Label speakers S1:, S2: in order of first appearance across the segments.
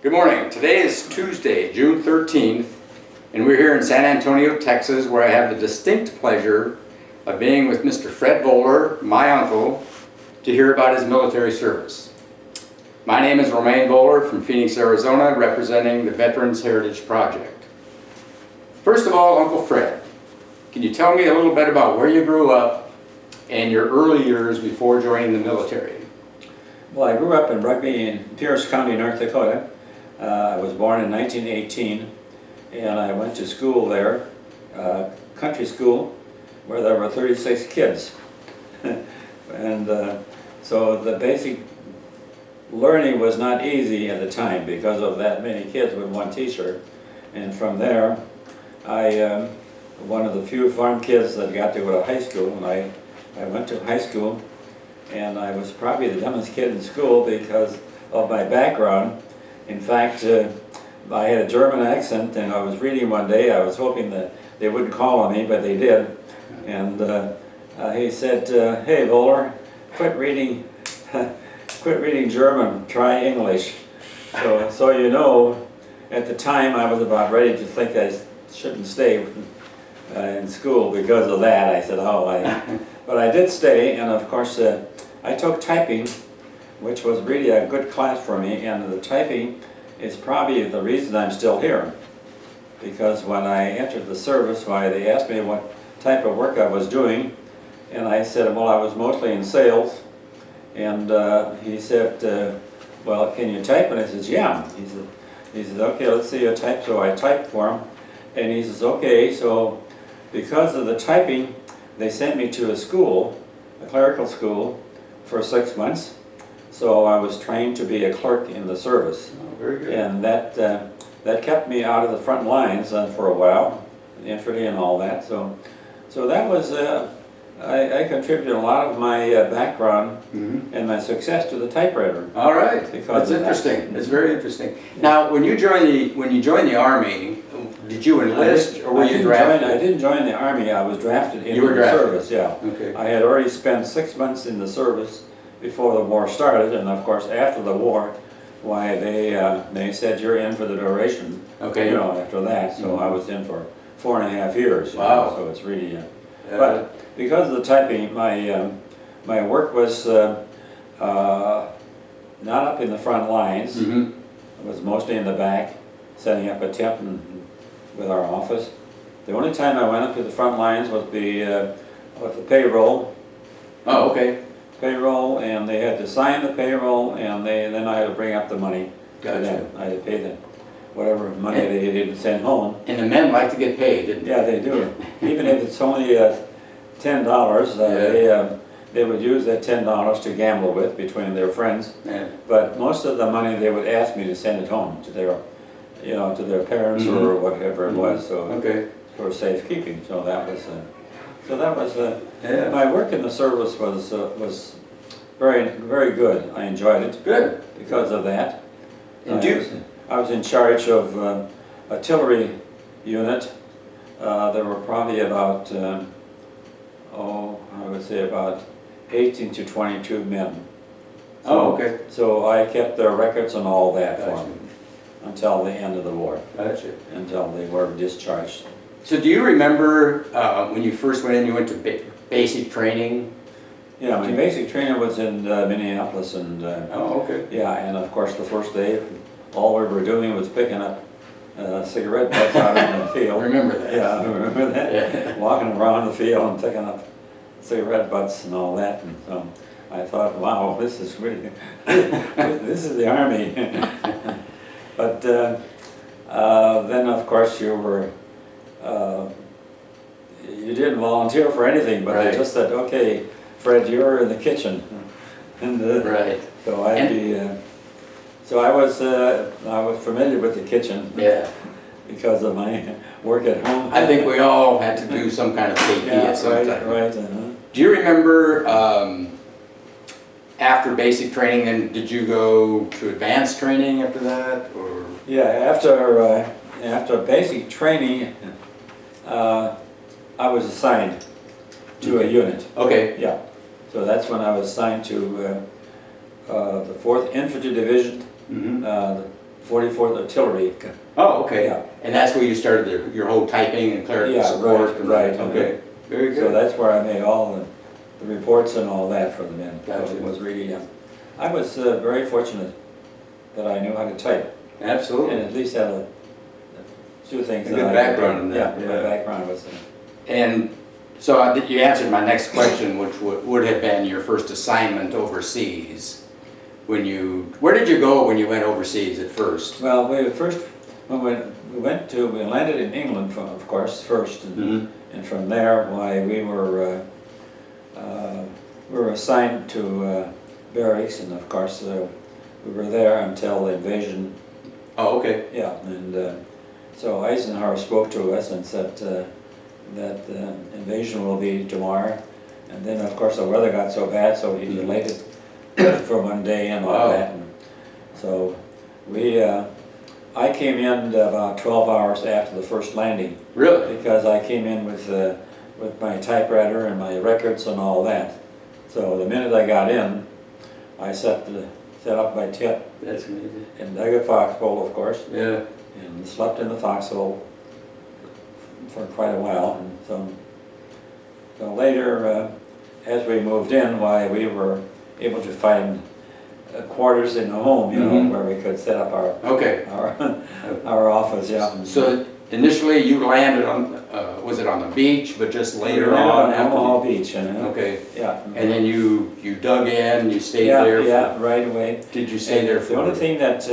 S1: Good morning. Today is Tuesday, June 13th, and we're here in San Antonio, Texas, where I have the distinct pleasure of being with Mr. Fred Voeller, my uncle, to hear about his military service. My name is Romaine Voeller from Phoenix, Arizona, representing the Veterans Heritage Project. First of all, Uncle Fred, can you tell me a little bit about where you grew up and your early years before joining the military?
S2: Well, I grew up in Rugby in Pierce County, North Dakota. I was born in 1918, and I went to school there, country school, where there were 36 kids. And so the basic learning was not easy at the time because of that many kids with one teacher. And from there, I one of the few farm kids that got to go to high school, and I went to high school, and I was probably the dumbest kid in school because of my background. In fact, I had a German accent, and I was reading one day. I was hoping that they wouldn't call on me, but they did. And he said, "Hey, Voeller, quit reading German. Try English." So you know, at the time I was about ready to think I shouldn't stay in school because of that. I said, but I did stay, and of course I took typing, which was really a good class for me, and the typing is probably the reason I'm still here. Because when I entered the service, they asked me what type of work I was doing, and I said, well, I was mostly in sales. And he said, well, can you type? And I said, yeah. He said, okay, let's see you type. So I typed for him, and he says, okay. So because of the typing, they sent me to a school, a clerical school, for 6 months. So I was trained to be a clerk in the service.
S1: Oh, very good.
S2: And that kept me out of the front lines for a while, infantry and all that. So that was, I contributed a lot of my background and my success to the typewriter.
S1: All right, that's interesting. It's very interesting. Now, when you joined the Army, did you enlist or were you drafted?
S2: I didn't join the Army. I was drafted into the service. Yeah. Okay. I had already spent 6 months in the service before the war started, and of course after the war, they said you're in for the duration. Okay. You know, after that, so I was in for 4.5 years.
S1: Wow.
S2: So it's really, but because of the typing, my work was not up in the front lines. It was mostly in the back, setting up a tent with our office. The only time I went up to the front lines was with the payroll.
S1: Oh, okay.
S2: Payroll, and they had to sign the payroll, and then I had to bring up the money.
S1: Gotcha.
S2: I had to pay them whatever money they didn't send home.
S1: And the men like to get paid, didn't they?
S2: Yeah, they do. Even if it's only $10, they would use that $10 to gamble with between their friends. Yeah. But most of the money they would ask me to send it home to their, to their parents or whatever it was. So for safekeeping. So that was. My work in the service was very, very good. I enjoyed it. Good. Because of that. I was in charge of artillery unit. There were probably about, I would say about 18 to 22 men. So I kept their records and all that for them until the end of the war. Until they were discharged.
S1: So do you remember when you first went in, you went to basic training?
S2: Yeah, my basic training was in Minneapolis, and yeah, and of course the first day, all we were doing was picking up cigarette butts out in the field.
S1: Remember that?
S2: Yeah, I remember that. Yeah. Walking around the field and picking up cigarette butts and all that, and so I thought, wow, this is really, this is the Army. But then of course you didn't volunteer for anything, but they just said, okay, Fred, you're in the kitchen. And so so I was familiar with the kitchen. Yeah. Because of my work at home.
S1: I think we all had to do some kind of KP at some time.
S2: Right.
S1: Do you remember after basic training, then did you go to advanced training after that, or?
S2: Yeah, after basic training, I was assigned to a unit.
S1: Okay.
S2: Yeah. So that's when I was assigned to the 4th Infantry Division, 44th Artillery.
S1: Oh, okay.
S2: Yeah.
S1: And that's where you started your whole typing and clerical
S2: Yeah,
S1: support?
S2: right,
S1: and-
S2: right.
S1: Okay, very
S2: So
S1: good.
S2: that's where I made all the reports and all that for the men. So
S1: Gotcha.
S2: it was really, I was very fortunate that I knew how to type and
S1: Absolutely.
S2: at least had a few things.
S1: A
S2: that
S1: good
S2: I could
S1: background
S2: do.
S1: in that,
S2: Yeah, my
S1: yeah.
S2: background was.
S1: And so you answered my next question, which would have been your first assignment overseas. Where did you go when you went overseas at first?
S2: Well, when we landed in England, of course, first, and from there, why we were assigned to barracks, and of course we were there until the invasion.
S1: Oh, okay.
S2: Yeah, and so Eisenhower spoke to us and said that the invasion will be tomorrow, and then of course the weather got so bad, so he delayed it for one day and all
S1: Wow.
S2: that. And so I came in about 12 hours after the first landing
S1: Really?
S2: because I came in with my typewriter and my records and all that. So the minute I got in, I set up my tent
S1: That's amazing.
S2: and dug a foxhole, of course,
S1: Yeah.
S2: and slept in the foxhole for quite a while. And so later, as we moved in, why we were able to find quarters in the home, you know, where we could set up
S1: Okay.
S2: our office. Yeah.
S1: So initially you landed on, was it on the beach, but just later
S2: We landed
S1: on?
S2: on
S1: after
S2: Omaha Beach, you know.
S1: Okay.
S2: Yeah.
S1: And then you dug in, you stayed
S2: Yeah,
S1: there?
S2: yeah, right away.
S1: Did you stay
S2: And
S1: there for?
S2: the only thing that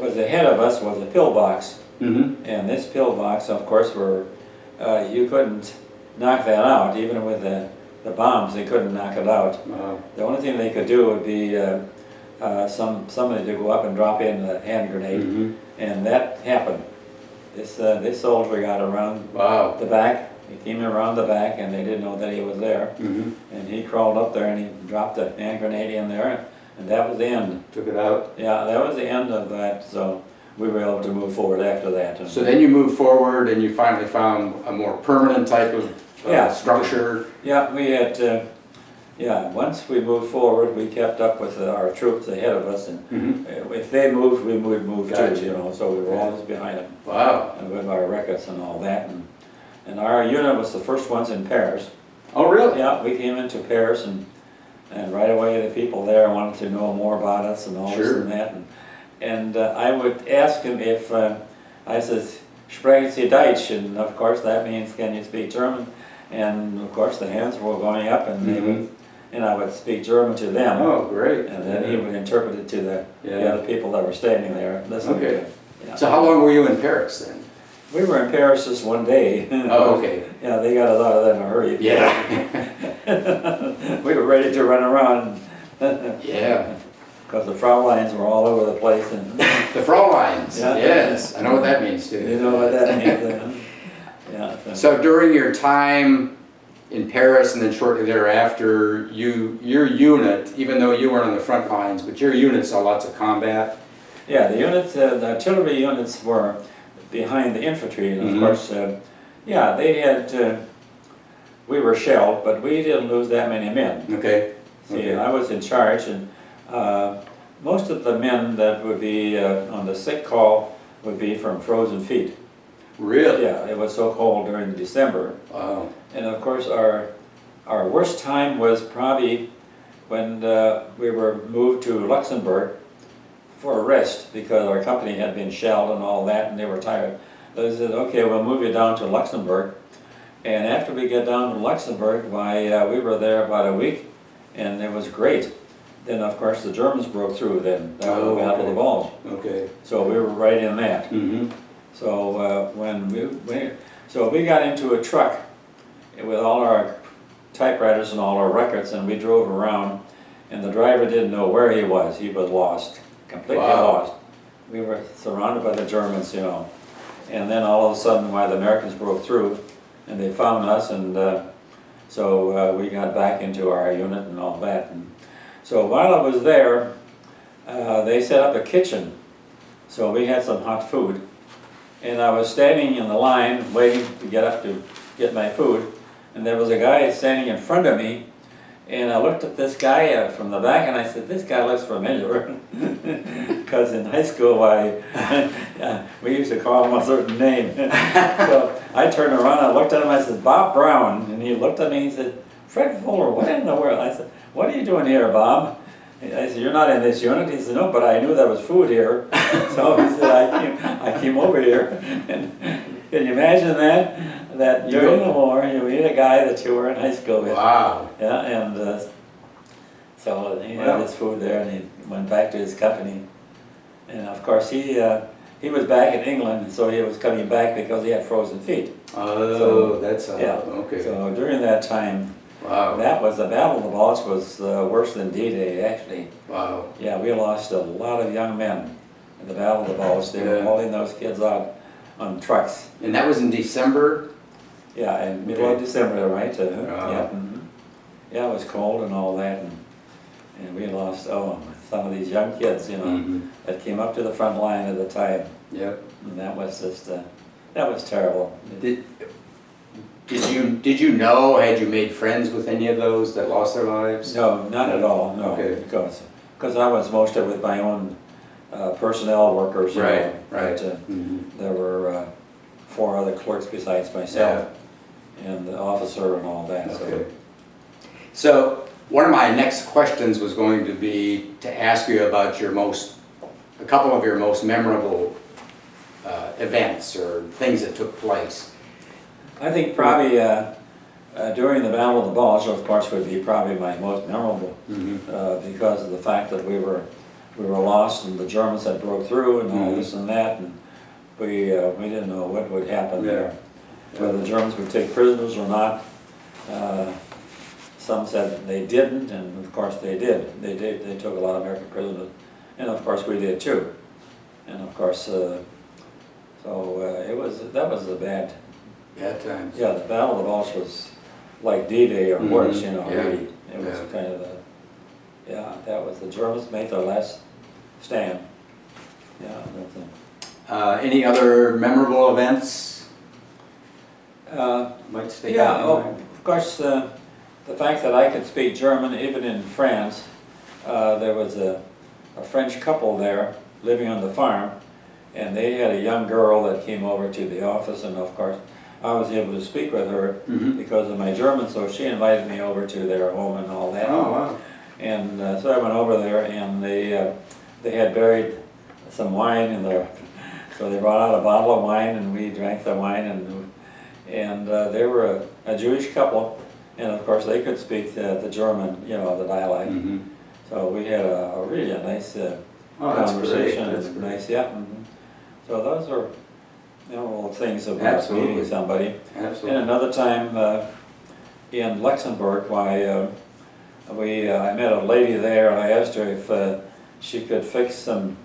S2: was ahead of us was a pillbox,
S1: Mm-hmm.
S2: and this pillbox, of course, you couldn't knock that out, even with the bombs. They couldn't knock it out. The only thing they could do would be somebody to go up and drop in a hand grenade, and that happened. This soldier got around
S1: Wow.
S2: the back. He came around the back, and they didn't know that he was there. And he crawled up there and he dropped a hand grenade in there, and that was the end.
S1: Took it out.
S2: Yeah, that was the end of that. So we were able to move forward after that.
S1: So then you moved forward and you finally found a more permanent type of
S2: Yeah.
S1: structure.
S2: Yeah, we had. Once we moved forward, we kept up with our troops ahead of us, and if they moved, we would move
S1: Gotcha.
S2: too. You know, so we were always behind them
S1: Wow.
S2: with our records and all that. And our unit was the first ones in Paris.
S1: Oh, really?
S2: Yeah, we came into Paris, and right away the people there wanted to know more about us and all this
S1: Sure.
S2: and that. And I would ask him if I says, "Sprechen Sie Deutsch?" And of course that means, "Can you speak German?" And of course the hands were going up, and they would, and I would speak German to them.
S1: Oh, great.
S2: And then he would interpret it to the
S1: Yeah.
S2: other people that were standing there listening to
S1: Okay.
S2: him. Yeah.
S1: So how long were you in Paris then?
S2: We were in Paris just one day.
S1: Oh, okay.
S2: Yeah, they got us out of there in a hurry.
S1: Yeah.
S2: We were ready to run around
S1: Yeah.
S2: because the Frauleins were all over the place. And
S1: The Frauleins.
S2: Yeah.
S1: Yes, I know what that means too.
S2: you know what that means. Yeah.
S1: So during your time in Paris and then shortly thereafter, your unit, even though you weren't on the front lines, but your unit saw lots of combat.
S2: Yeah, the units, the artillery units were behind the infantry, and of course, they had. We were shelled, but we didn't lose that many men.
S1: Okay.
S2: See, I was in charge, and most of the men that would be on the sick call would be from frozen feet.
S1: Really?
S2: Yeah, it was so cold during December.
S1: Wow.
S2: And of course, our worst time was probably when we were moved to Luxembourg for a rest because our company had been shelled and all that, and they were tired. They said, "Okay, we'll move you down to Luxembourg." And after we get down to Luxembourg, we were there about a week, and it was great. Then, of course, the Germans broke through. Then that was the Battle of the Bulge.
S1: Okay.
S2: So we were right in that. So when we got into a truck with all our typewriters and all our records, and we drove around, and the driver didn't know where he was. He was lost, completely lost. We were surrounded by the Germans, you know. And then all of a sudden, the Americans broke through, and they found us, and so we got back into our unit and all that. And so while I was there, they set up a kitchen, so we had some hot food. And I was standing in the line waiting to get up to get my food, and there was a guy standing in front of me, and I looked at this guy from the back, and I said, "This guy looks familiar," because because in high school we used to call him a certain name. So I turned around, I looked at him, I said, Bob Brown, and he looked at me and he said, Fred Voeller, what in the world? I said, what are you doing here, Bob? I said, you're not in this unit? He said, no, but I knew there was food here. So he said, I came over here. And can you imagine that? That during the war, you meet a guy that you were in high school with.
S1: Wow.
S2: Yeah, and so he had his food there, and he went back to his company. And of course, he was back in England, so he was coming back because he had frozen feet.
S1: Oh,
S2: so,
S1: that's okay.
S2: So during that time,
S1: wow.
S2: that was the Battle of the Bulge was worse than D-Day, actually.
S1: Wow. Yeah,
S2: we lost a lot of young men in the Battle of the Bulge. They were hauling those kids out on trucks.
S1: And that was in December?
S2: Yeah, in middle of December, right? Yeah, yeah, it was cold and all that, and we lost some of these young kids, you know, that came up to the front line at the time.
S1: Yep.
S2: And that was just that was terrible.
S1: Did you know? Had you made friends with any of those that lost their lives?
S2: No, not at all. No,
S1: okay.
S2: Because I was mostly with my own personnel workers. You
S1: right.
S2: know,
S1: Right.
S2: But, there were 4 other clerks besides myself, and the officer and all that.
S1: Okay. So one of my next questions was going to be to ask you about a couple of your most memorable events or things that took place.
S2: I think probably during the Battle of the Bulge, of course, would be probably my most memorable because of the fact that we were lost and the Germans had broke through and all this and that, and we didn't know what would happen there, whether the Germans would take prisoners or not. Some said they didn't, and of course they did. They did. They took a lot of American prisoners, and of course we did too. And of course, that was a bad
S1: times.
S2: Yeah, the Battle of the Bulge was like D-Day or worse, you know. Really, it was kind of that was the Germans made their last stand. Yeah.
S1: Any other memorable events? Might stick out in mind?
S2: Of course. The fact that I could speak German, even in France, there was a French couple there living on the farm, and they had a young girl that came over to the office, and of course I was able to speak with her because of my German, so she invited me over to their home and all that.
S1: Oh, wow.
S2: And so I went over there, and they had buried some wine in there, so they brought out a bottle of wine, and we drank the wine, and they were a Jewish couple. And of course, they could speak the German, you know, the dialect. So we had a really nice conversation.
S1: That's great.
S2: Nice, So those are memorable things about meeting somebody.
S1: Absolutely.
S2: And another time in Luxembourg, I met a lady there, and I asked her if she could fix some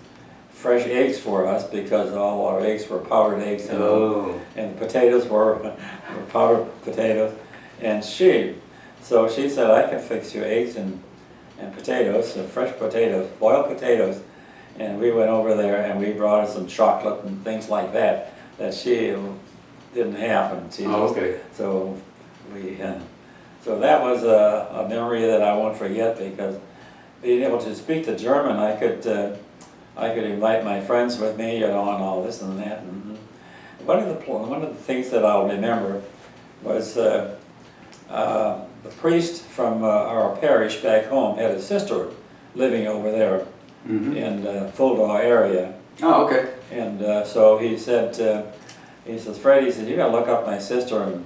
S2: fresh eggs for us because all our eggs were powdered eggs, you know, and the potatoes were powdered potatoes. And so she said, I can fix you eggs and potatoes, fresh potatoes, boiled potatoes. And we went over there and we brought her some chocolate and things like that she didn't have. And she so that was a memory that I won't forget, because being able to speak the German, I could invite my friends with me, you know, and all this and that. And one of the things that I'll remember was the priest from our parish back home had a sister living over there in the Fulda area.
S1: Oh, okay.
S2: And so he said, Fred, he said, you gotta look up my sister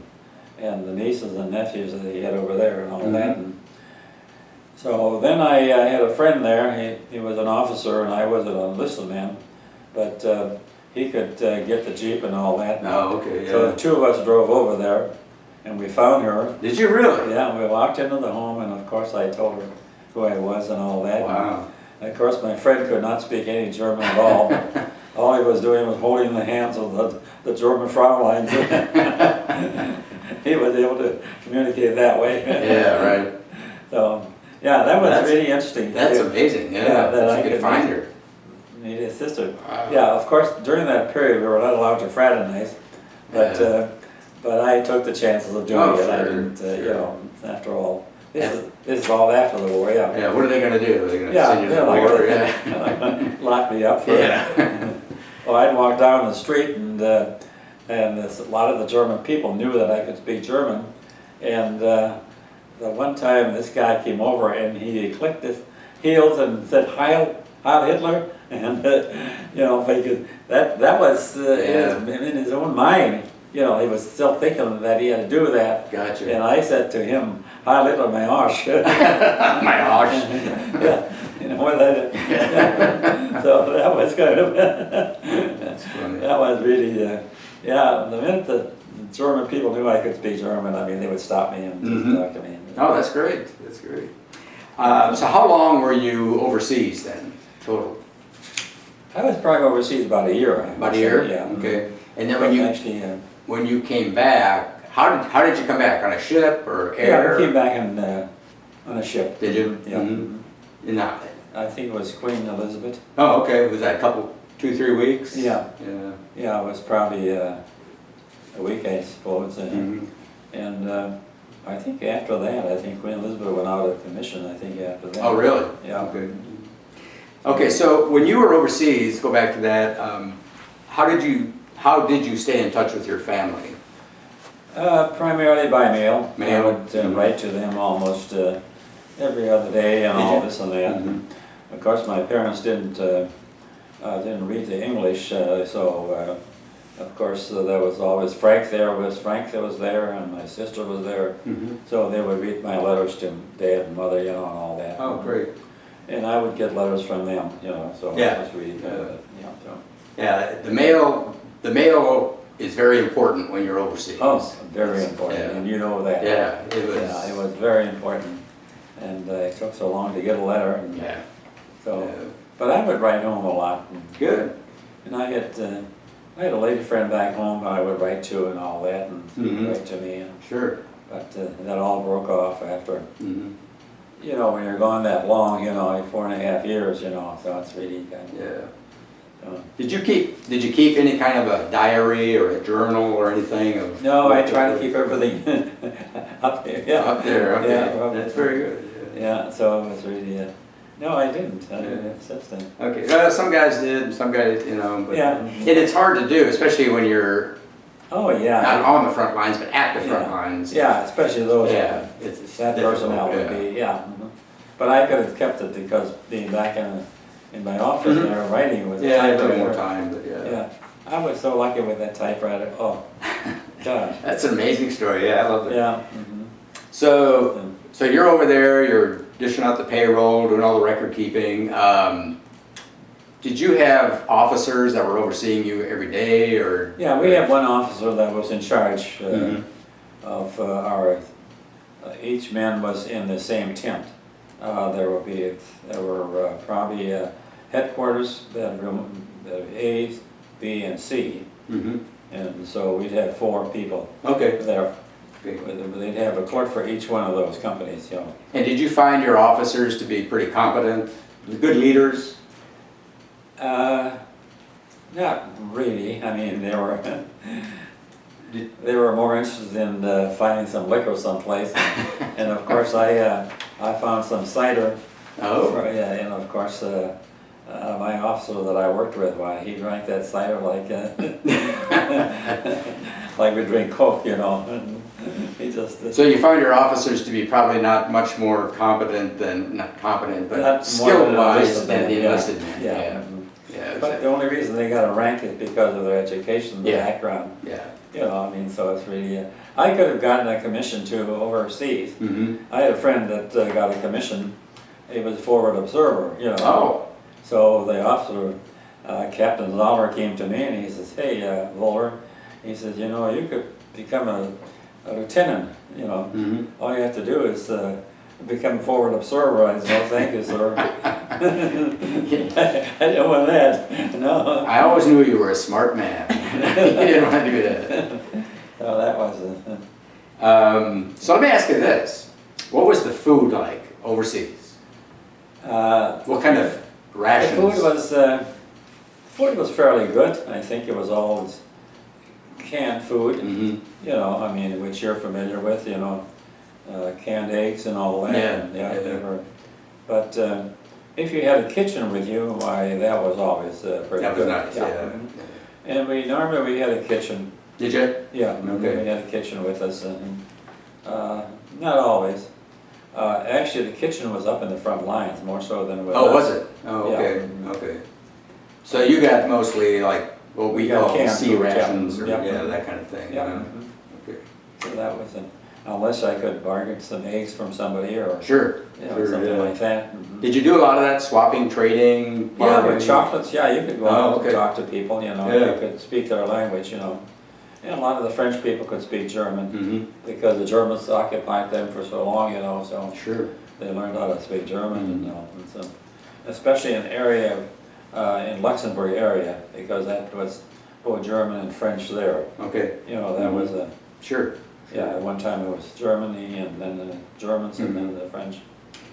S2: and the nieces and nephews that he had over there and all that. And so then I had a friend there. He was an officer and I was an enlisted man, but he could get the Jeep and all that.
S1: Oh, okay,
S2: So the two of us drove over there. And we found her.
S1: Did you really?
S2: Yeah, we walked into the home, and of course I told her who I was and all that.
S1: Wow.
S2: And of course my friend could not speak any German at all. All he was doing was holding the hands of the German Frauleins. He was able to communicate that way.
S1: Yeah, right.
S2: So, yeah, that was really interesting.
S1: That's amazing, that I could find her.
S2: Meet his sister.
S1: Wow.
S2: Yeah, of course, during that period we were not allowed to fraternize, but I took the chances of doing it. I didn't, you know, after all, this is all after the war,
S1: Yeah, what are they going to do? Are they going to send you to the
S2: like
S1: war?
S2: locked me up for
S1: Yeah.
S2: Well, I'd walk down the street and a lot of the German people knew that I could speak German. And the one time this guy came over and he clicked his heels and said, Heil Hitler. And, you know, because that was in his own mind. You know, he was still thinking that he had to do that.
S1: Gotcha.
S2: And I said to him, Heil Hitler, my Arsch.
S1: My arse.
S2: Yeah, you know what that is. So that was kind of,
S1: That's funny.
S2: that was really, yeah, the minute the German people knew I could speak German, I mean, they would stop me and just talk to me.
S1: Oh, that's great. That's great. So how long were you overseas then, total?
S2: I was probably overseas about a year.
S1: About a year?
S2: Yeah.
S1: Okay. And then when you
S2: Actually,
S1: when you came back, how did you come back? On a ship or
S2: yeah,
S1: air?
S2: I came back on a ship.
S1: Did you?
S2: Yeah.
S1: In that.
S2: I think it was Queen Elizabeth.
S1: Oh, okay. Was that a couple, 2-3 weeks?
S2: Yeah.
S1: Yeah.
S2: Yeah, it was probably a week, I suppose. And I think after that, I think Queen Elizabeth went out of commission, I think after that.
S1: Oh, really?
S2: Yeah.
S1: Okay. Okay, so when you were overseas, go back to that, how did you stay in touch with your family?
S2: Primarily by mail.
S1: Mail.
S2: I would write to them almost every other day and
S1: Did
S2: all
S1: you?
S2: this and that.
S1: Mhm.
S2: Of course, my parents didn't read the English, so of course there was always Frank that was there, and my sister was there.
S1: Mhm.
S2: So they would read my letters to Dad and Mother, you know, and all that.
S1: Oh, great.
S2: And I would get letters from them, you know, so
S1: Yeah.
S2: I was really, so.
S1: Yeah, the mail is very important when you're overseas.
S2: Oh, very important,
S1: Yeah.
S2: and you know that.
S1: Yeah, it was.
S2: Yeah, it was very important, and it took so long to get a letter, and
S1: Yeah.
S2: so.
S1: Yeah.
S2: But I would write home a lot,
S1: Good.
S2: and I had a lady friend back home I would write to and all that, and she'd
S1: Mhm.
S2: write to me,
S1: Sure.
S2: but that all broke off after.
S1: Mhm.
S2: You know, when you're gone that long, you know, like 4.5 years, you know, so it's really kind of.
S1: Yeah.
S2: So.
S1: Did you keep any kind of a diary or a journal or anything of?
S2: No, I try to keep everything up there. Yeah.
S1: Up there, okay.
S2: Yeah, well,
S1: That's very good.
S2: Yeah, so it was really. No, I didn't. It's just
S1: Okay, some guys did, some guys, you know, but
S2: Yeah.
S1: and it's hard to do, especially when you're
S2: Oh yeah.
S1: not on the front lines, but at the front
S2: Yeah.
S1: lines.
S2: Yeah, especially those.
S1: Yeah, it's
S2: That
S1: difficult,
S2: personnel would
S1: yeah.
S2: be, yeah. But I could have kept it because being back in my office
S1: Mhm.
S2: there writing with the
S1: Yeah, I had a little
S2: typewriter.
S1: more time, but yeah.
S2: Yeah, I was so lucky with that typewriter. Oh, gosh.
S1: That's an amazing story, yeah, I love it.
S2: Yeah.
S1: So you're over there, you're dishing out the payroll, doing all the record keeping. Did you have officers that were overseeing you every day, or?
S2: Yeah, we had one officer that was in charge
S1: Mhm.
S2: of our. Each man was in the same tent. There were probably headquarters, bedroom A, B, and C,
S1: Mhm.
S2: and so we'd have 4 people
S1: Okay.
S2: there.
S1: Okay.
S2: They'd have a clerk for each one of those companies, you know.
S1: And did you find your officers to be pretty competent, good leaders?
S2: Not really. I mean, they were more interested in finding some liquor someplace, and of course I found some cider.
S1: Oh.
S2: Yeah, and of course my officer that I worked with, why he drank that cider like like we drink Coke, you know. And he just.
S1: So you found your officers to be probably not much more competent than, not competent,
S2: Not
S1: but
S2: more
S1: skill-wise
S2: than
S1: than the
S2: yeah.
S1: enlisted men.
S2: Yeah.
S1: Yeah.
S2: But the only reason they got a rank is because of their education, the
S1: Yeah.
S2: background.
S1: Yeah.
S2: You know, I mean, so it's really. I could have gotten a commission too overseas.
S1: Mm-hmm.
S2: I had a friend that got a commission. He was a forward observer, you know.
S1: Oh.
S2: So the officer, Captain Zoller, came to me and he says, "Hey, Voeller," he says, "you know, you could become a lieutenant. You know,
S1: Mm-hmm.
S2: all you have to do is become a forward observer." I said, "Oh, thank you, sir." I didn't want that. No.
S1: I always knew you were a smart man. You didn't want to do that.
S2: So that was.
S1: So let me ask you this. What was the food like overseas? What kind of
S2: The
S1: rations?
S2: food was fairly good. I think it was all canned food.
S1: Mm-hmm.
S2: You know, I mean, which you're familiar with. You know, canned eggs and all that.
S1: Yeah,
S2: And,
S1: yeah.
S2: they were. But if you had a kitchen with you, why, that was always pretty
S1: That was
S2: good.
S1: nice, yeah.
S2: And normally we had a kitchen.
S1: Did you?
S2: Yeah,
S1: Okay.
S2: we had a kitchen with us, and not always. Actually, the kitchen was up in the front lines more so than it was.
S1: Oh, was it? Oh,
S2: Yeah.
S1: okay, okay. So you got mostly like what we
S2: We got
S1: call
S2: canned
S1: sea
S2: food, yeah.
S1: rations or,
S2: Yep.
S1: yeah, that kind of thing.
S2: Yeah.
S1: huh?
S2: mhm.
S1: Okay.
S2: So that was unless I could bargain some eggs from somebody or
S1: Sure, sure,
S2: something
S1: yeah.
S2: like that. Mhm.
S1: Did you do a lot of that swapping, trading?
S2: Yeah,
S1: bargaining?
S2: with chocolates, yeah, you could go
S1: Oh,
S2: out
S1: okay.
S2: and talk to people, if
S1: Yeah.
S2: you could speak their language, And a lot of the French people could speak German
S1: Mm-hmm,
S2: because the Germans occupied them for so long, so
S1: sure.
S2: they learned how to speak German
S1: Mhm.
S2: and so, especially in area, in Luxembourg area, because that was both German and French there.
S1: Okay,
S2: That was
S1: sure.
S2: yeah, at one time it was Germany and then the Germans and then
S1: Mhm.
S2: the French.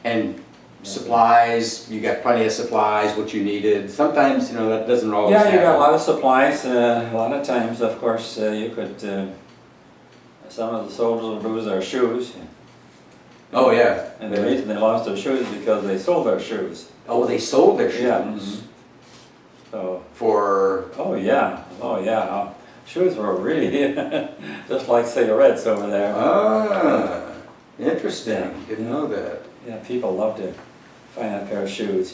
S1: And supplies, you got plenty of supplies, what you needed. Sometimes, that doesn't always
S2: Yeah,
S1: happen.
S2: you got a lot of supplies. A lot of times, of course, you could. Some of the soldiers would lose their shoes,
S1: Oh, yeah.
S2: and the reason they lost their shoes is because they sold their shoes.
S1: Oh, they sold their shoes?
S2: Yeah. mhm. So,
S1: For,
S2: oh yeah. Shoes were really just like cigarettes over there.
S1: interesting.
S2: Yeah.
S1: Didn't know that.
S2: Yeah, people love to find a pair of shoes,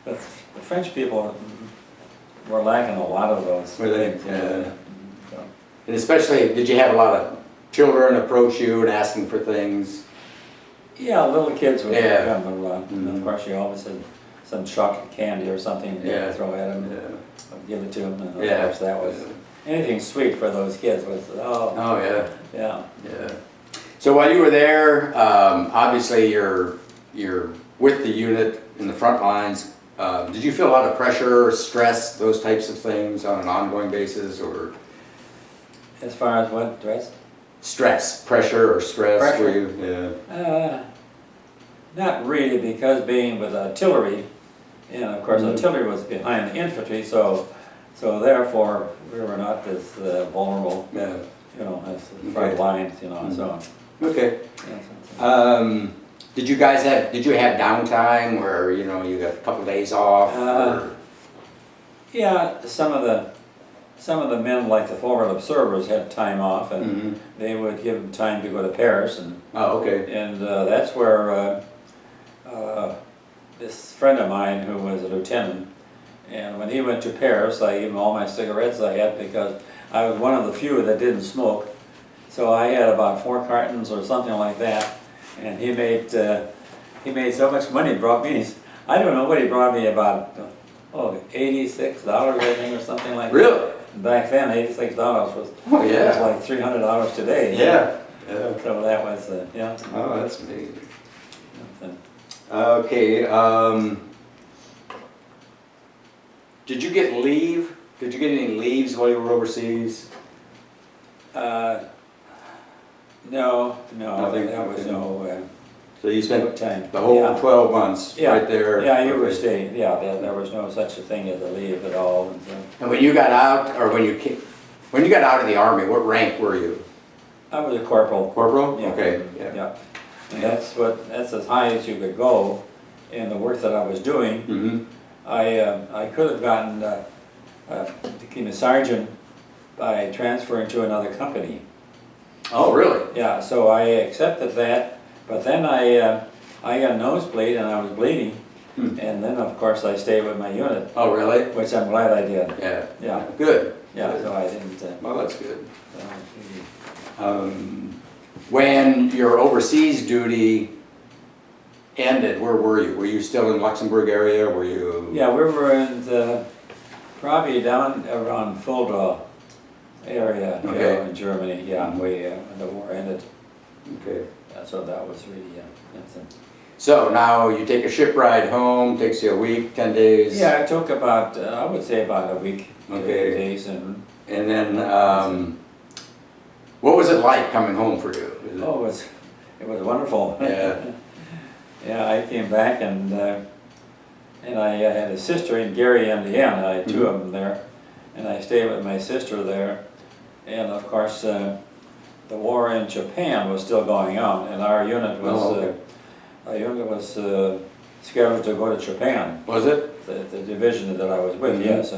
S2: But the French people were lacking a lot of those
S1: Were they?
S2: things.
S1: Yeah.
S2: So,
S1: And especially, did you have a lot of children approach you and asking for things?
S2: yeah, little kids would
S1: Yeah.
S2: come, and of
S1: Mhm.
S2: course you always had some chocolate candy or something you
S1: Yeah.
S2: throw at them,
S1: Yeah.
S2: give it to them, and of
S1: Yeah.
S2: course that was, anything sweet for those kids was,
S1: Oh, yeah,
S2: yeah.
S1: yeah. So while you were there, obviously you're with the unit in the front lines. Did you feel a lot of pressure, stress, those types of things on an ongoing basis, or
S2: As far as what, dress?
S1: stress, pressure or stress?
S2: Pressure.
S1: Were you? Yeah.
S2: Not really, because being with artillery, of course
S1: Mhm.
S2: artillery was behind the infantry, so therefore we were not as vulnerable,
S1: Yeah.
S2: as the front
S1: Okay.
S2: lines, so.
S1: Okay.
S2: Yeah,
S1: Did you have downtime where, you got a couple days off? Or?
S2: Yeah, some of the men, like the forward observers, had time off, and
S1: Mhm.
S2: they would give them time to go to Paris,
S1: Oh, okay.
S2: and that's where this friend of mine who was a lieutenant, and when he went to Paris, I gave him all my cigarettes I had because I was one of the few that didn't smoke. So I had about 4 cartons or something like that, and he made so much money. Brought me, I don't know what he brought me, about $86 I think or something like that.
S1: Really?
S2: Back then, $86 was,
S1: Oh,
S2: was
S1: yeah.
S2: like $300 today.
S1: Yeah. Yeah.
S2: So that was yeah.
S1: Oh, that's amazing.
S2: that's,
S1: Okay, did you get leave? Did you get any leaves while you were overseas?
S2: No,
S1: Nothing,
S2: that was
S1: okay.
S2: no
S1: So you spent
S2: time.
S1: the whole
S2: Yeah.
S1: 12 months
S2: Yeah.
S1: right there?
S2: Yeah, you were
S1: Okay.
S2: staying, there was no such a thing as a leave at all. And so
S1: And when you got out, or when you got out of the Army, what rank were you?
S2: I was a corporal.
S1: Corporal?
S2: Yeah.
S1: Okay, yeah.
S2: Yeah. And that's as high as you could go in the work that I was doing.
S1: Mm-hmm.
S2: I could have gotten, became a sergeant by transferring to another company.
S1: Oh, really?
S2: Yeah, so I accepted that, but then I got a nosebleed and I was bleeding.
S1: Hmm.
S2: And then, of course, I stayed with my unit,
S1: Oh, really?
S2: which I'm glad I did.
S1: Yeah.
S2: Yeah.
S1: Good.
S2: Yeah,
S1: Good.
S2: so I didn't.
S1: Well, that's good. When your overseas duty ended, where were you? Were you still in Luxembourg area? Were you?
S2: Yeah, we were in probably down around Fulda area,
S1: Okay.
S2: in Germany. Yeah,
S1: Mhm.
S2: when the war ended.
S1: Okay.
S2: Yeah, so that was really that's it.
S1: So now you take a ship ride home, takes you a week, 10 days?
S2: Yeah, it took about I would say about a week,
S1: Okay.
S2: 8 days, and
S1: And then, what was it like coming home for you?
S2: it was wonderful.
S1: Yeah.
S2: Yeah, I came back and I had a sister in Gary, Indiana. I had 2 of them there, and I stayed with my sister there. And of course, the war in Japan was still going on, and our unit was
S1: Oh, okay.
S2: scheduled to go to Japan,
S1: Was it?
S2: the division that I was with,
S1: Mhm.
S2: yes.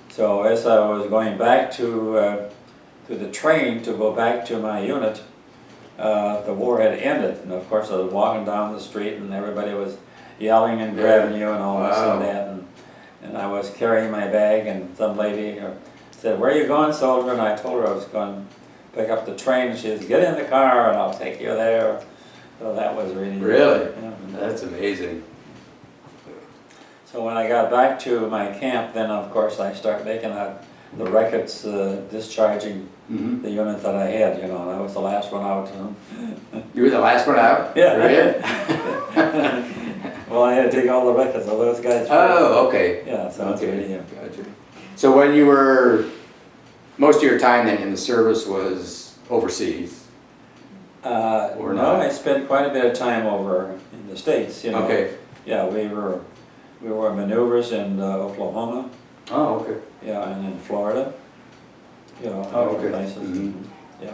S2: So as I was going back to the train to go back to my unit, the war had ended, and of course I was walking down the street and everybody was yelling and grabbing you and all this
S1: Wow.
S2: and that, and I was carrying my bag, and some lady said, "Where are you going, soldier?" And I told her I was going to pick up the train. She says, "Get in the car and I'll take you there." So that was really...
S1: Really?
S2: Yeah.
S1: That's amazing.
S2: So when I got back to my camp, then of course I start making out the records discharging
S1: Mhm.
S2: the unit that I had, you know, and I was the last one out.
S1: You were the last one out?
S2: Yeah.
S1: Really?
S2: Well, I had to take all the records of those guys.
S1: Oh, okay.
S2: Yeah, so it's really...
S1: Gotcha. So when you were, most of your time then in the service was overseas? Or
S2: no,
S1: not?
S2: I spent quite a bit of time over in the States, you know.
S1: Okay.
S2: Yeah, we were maneuvers in Oklahoma,
S1: Oh, okay.
S2: yeah, and in Florida, you know,
S1: Oh,
S2: different
S1: okay.
S2: places.
S1: Mhm.
S2: Yeah.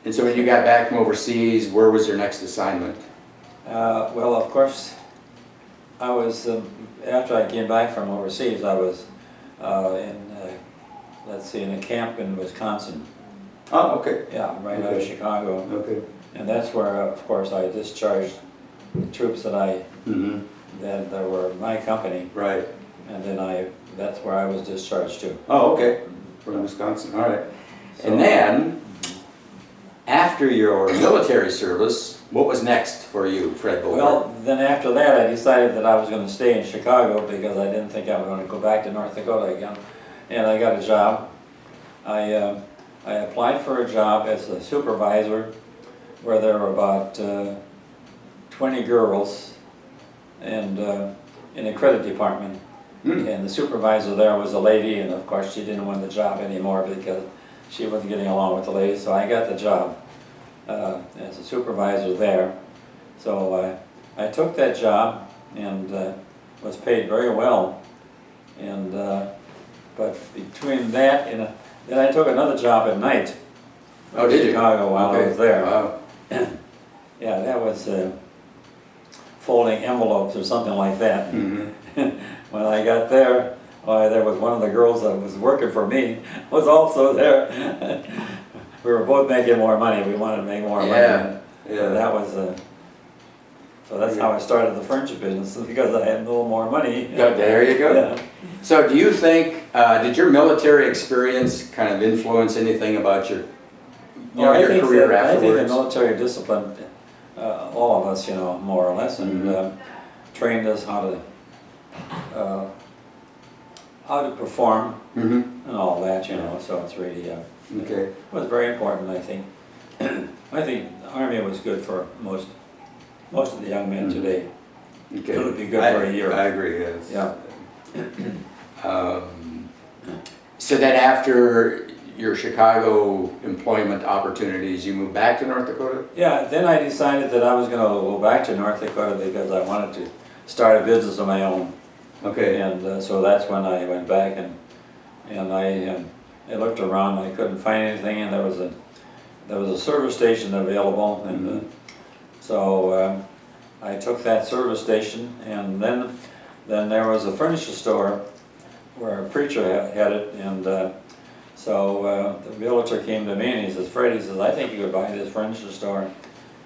S1: And so when you got back from overseas, where was your next assignment?
S2: Well, of course, I was, after I came back from overseas, I was let's see, in a camp in Wisconsin.
S1: Oh, okay.
S2: Yeah, right out of
S1: Okay.
S2: Chicago.
S1: Okay.
S2: And that's where, of course, I discharged the troops
S1: Mm-hmm.
S2: that were my company,
S1: Right.
S2: and then that's where I was discharged too.
S1: Oh, okay. From Wisconsin, all right.
S2: So-
S1: And then, after your military service, what was next for you, Fred Voeller?
S2: Well, then after that, I decided that I was going to stay in Chicago because I didn't think I was going to go back to North Dakota again. And I got a job. I applied for a job as a supervisor where there were about 20 girls and in the credit department.
S1: Hmm.
S2: And the supervisor there was a lady, and of course she didn't want the job anymore because she wasn't getting along with the lady. So I got the job as a supervisor there. So I took that job and was paid very well. And but between that and then I took another job at night
S1: Oh,
S2: in
S1: did you?
S2: Chicago while I
S1: Okay.
S2: was there.
S1: Wow.
S2: Yeah, that was folding envelopes or something like that.
S1: Mm-hmm.
S2: When I got there, there was one of the girls that was working for me was also there. We were both making more money. We wanted to make more money.
S1: Yeah.
S2: So
S1: Yeah.
S2: that was so that's how I started the furniture business, because I had a little more money.
S1: There you go.
S2: Yeah.
S1: So do you think, did your military experience kind of influence anything about your, your career
S2: I think the
S1: afterwards?
S2: military disciplined all of us, you know, more or less, and
S1: Mhm.
S2: trained us how to perform
S1: Mm-hmm.
S2: and all that, you know. So it's really
S1: Okay.
S2: it was very important, I think. I think the Army was good for most of the young men
S1: Mhm.
S2: today.
S1: Okay.
S2: It would be good for a year.
S1: I agree, yes.
S2: Yeah.
S1: So then after your Chicago employment opportunities, you moved back to North Dakota?
S2: Yeah, then I decided that I was going to go back to North Dakota because I wanted to start a business of my own.
S1: Okay.
S2: And so that's when I went back, and I looked around. I couldn't find anything, and there was a service station available, and so I took that service station, and then there was a furniture store where a preacher had it, and so the realtor came to me and he says, "Fred," he says, "I think you could buy this furniture store."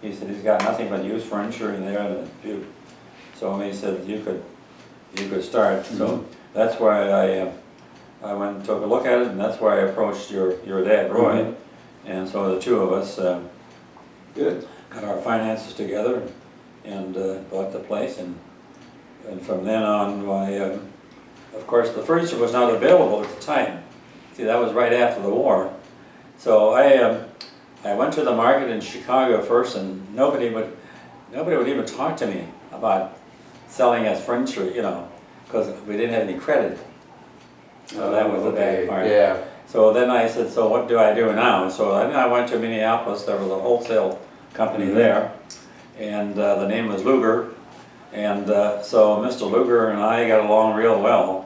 S2: He said, "He's got nothing but used furniture in there." And so he said, you could start. So that's why I went and took a look at it, and that's why I approached your dad, Roy. And so the two of us
S1: Good.
S2: got our finances together and bought the place. And from then on, of course, the furniture was not available at the time. See, that was right after the war. So I went to the market in Chicago first, and nobody would even talk to me about selling us furniture, you know, because we didn't have any credit. So that was the bad part.
S1: Yeah.
S2: So then I said, "So what do I do now?" So then I went to Minneapolis. There was a wholesale company there, and the name was Luger. And so Mr. Luger and I got along real well.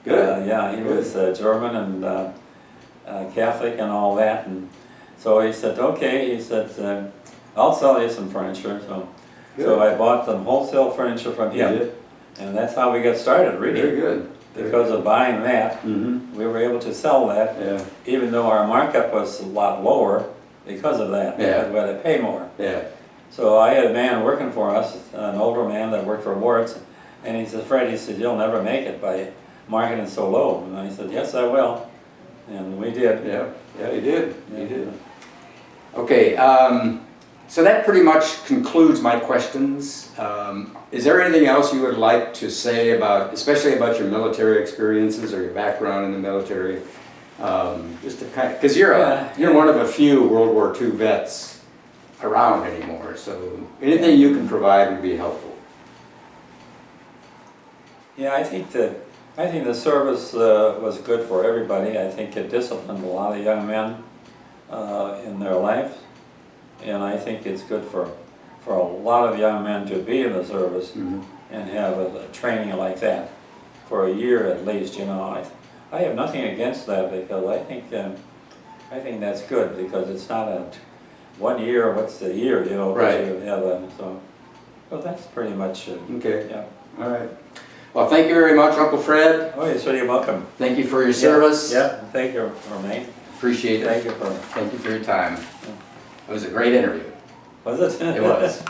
S1: Good.
S2: Yeah, he was German and Catholic and all that. And so he said, "Okay," he said, "I'll sell you some furniture." So So I bought some wholesale furniture from
S1: You
S2: him.
S1: did?
S2: And that's how we got started,
S1: Very
S2: really.
S1: good.
S2: Because of buying that,
S1: Mm-hmm,
S2: we were able to sell that,
S1: yeah,
S2: even though our markup was a lot lower because of that.
S1: Yeah.
S2: Because we had to pay more.
S1: yeah,
S2: So I had a man working for us, an older man that worked for Wards, and he said, Fred, he said, you'll never make it by marketing so low. And I said, yes, I will. And we did.
S1: yeah, yeah, you did,
S2: Yeah.
S1: you did. Okay, so that pretty much concludes my questions. Is there anything else you would like to say about, especially about your military experiences or your background in the military? Just to kind of, because you're one of a few World War II vets around anymore, so anything you can provide would be helpful.
S2: Yeah, I think the service was good for everybody. I think it disciplined a lot of young men in their life. And I think it's good for a lot of young men to be in the service
S1: Mm-hmm.
S2: and have a training like that for a year at least, you know. I have nothing against that because I think that's good because it's not a 1 year, what's the year, you know,
S1: Right.
S2: you have so that's pretty much it.
S1: Okay,
S2: Yeah.
S1: all right. Well, thank you very much, Uncle Fred.
S2: Oh, you're certainly welcome.
S1: Thank you for your service.
S2: Yeah, thank you, Romaine.
S1: Appreciate it.
S2: Thank you for,
S1: Thank you for your time. It was a great interview.
S2: was it?
S1: It was.